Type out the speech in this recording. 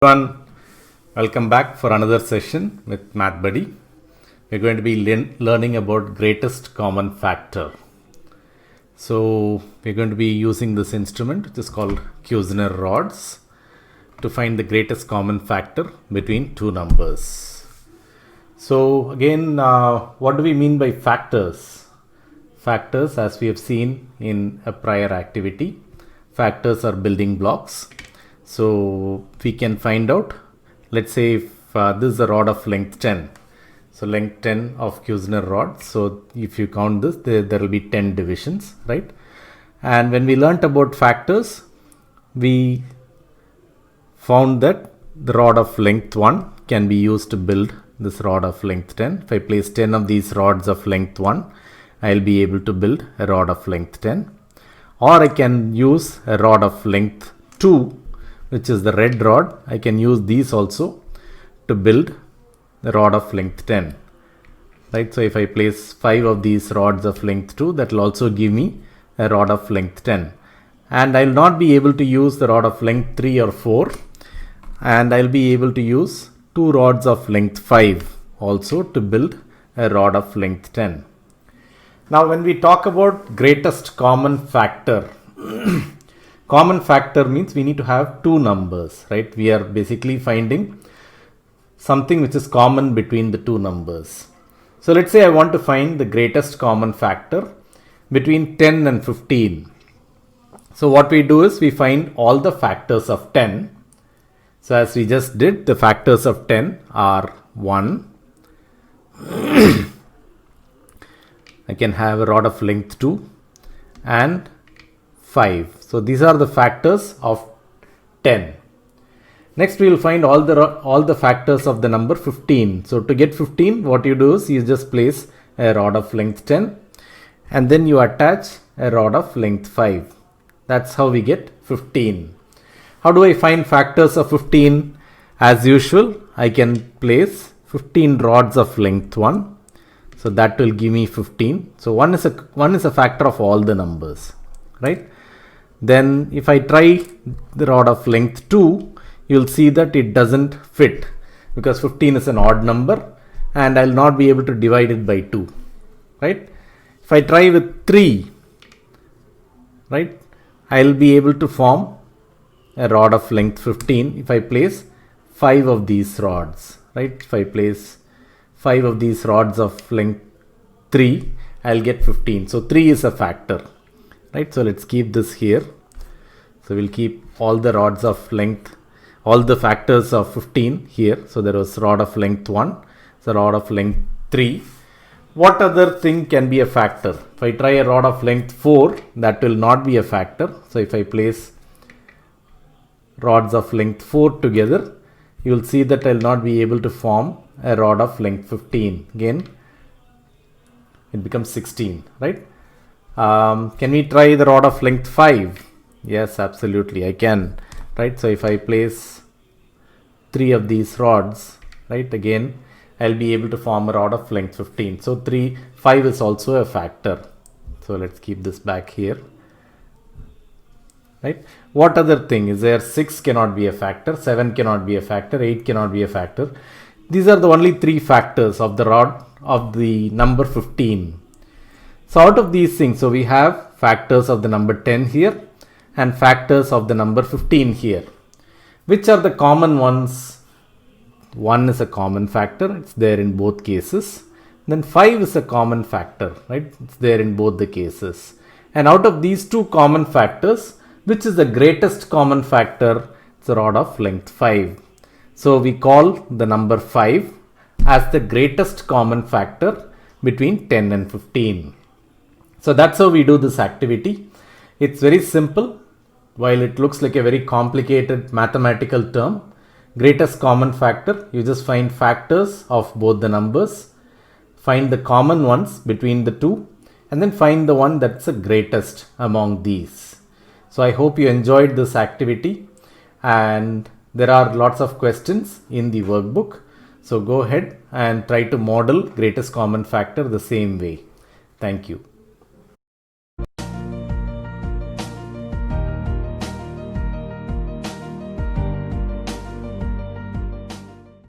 Everyone, welcome back for another session with Math Buddy. We're going to be learning about greatest common factor. So we're going to be using this instrument which is called Kushner rods to find the greatest common factor between two numbers. So again, what do we mean by factors? Factors, as we have seen in a prior activity, factors are building blocks. So we can find out, let's say if this is a rod of length 10. So length 10 of Kushner rod. So if you count this, there will be 10 divisions, right? And when we learnt about factors, we found that the rod of length 1 can be used to build this rod of length 10. If I place 10 of these rods of length 1, I'll be able to build a rod of length 10. Or I can use a rod of length 2, which is the red rod. I can use these also to build the rod of length 10, right? So if I place 5 of these rods of length 2, that will also give me a rod of length 10. And I will not be able to use the rod of length 3 or 4, and I will be able to use 2 rods of length 5 also to build a rod of length 10. Now when we talk about greatest common factor, common factor means we need to have two numbers, right? We are basically finding something which is common between the two numbers. So let's say I want to find the greatest common factor between 10 and 15. So what we do is we find all the factors of 10. So as we just did, the factors of 10 are 1. I can have a rod of length 2 and 5. So these are the factors of 10. Next we will find all the factors of the number 15. So to get 15, what you do is you just place a rod of length 10 and then you attach a rod of length 5. That's how we get 15. How do I find factors of 15? As usual, I can place 15 rods of length 1. So that will give me 15. So one is a factor of all the numbers, right? Then if I try the rod of length 2, you'll see that it doesn't fit because 15 is an odd number and I'll not be able to divide it by 2, right? If I try with 3, right, I'll be able to form a rod of length 15 if I place 5 of these rods, right? If I place 5 of these rods of length 3, I'll get 15. So 3 is a factor. Right, so let's keep this here. So we'll keep all the rods of length, all the factors of 15 here. So there was rod of length 1, so rod of length 3. What other thing can be a factor? If I try a rod of length 4, that will not be a factor. So if I place rods of length 4 together, you will see that I will not be able to form a rod of length 15. Again, it becomes 16, right? Can we try the rod of length 5? Yes, absolutely, I can, right? So if I place 3 of these rods, right, again, I'll be able to form a rod of length 15. So 5 is also a factor. So let's keep this back here, right? What other thing is there? 6 cannot be a factor, 7 cannot be a factor, 8 cannot be a factor. These are the only 3 factors of the rod of the number 15. So out of these things, so we have factors of the number 10 here and factors of the number 15 here. Which are the common ones? 1 is a common factor, it's there in both cases. Then 5 is a common factor, right? It's there in both the cases. And out of these two common factors, which is the greatest common factor? It's a rod of length 5. So we call the number 5 as the greatest common factor between 10 and 15. So that's how we do this activity. It's very simple. While it looks like a very complicated mathematical term, greatest common factor, you just find factors of both the numbers, find the common ones between the two, and then find the one that's the greatest among these. So I hope you enjoyed this activity, and there are lots of questions in the workbook. So go ahead and try to model greatest common factor the same way. Thank you.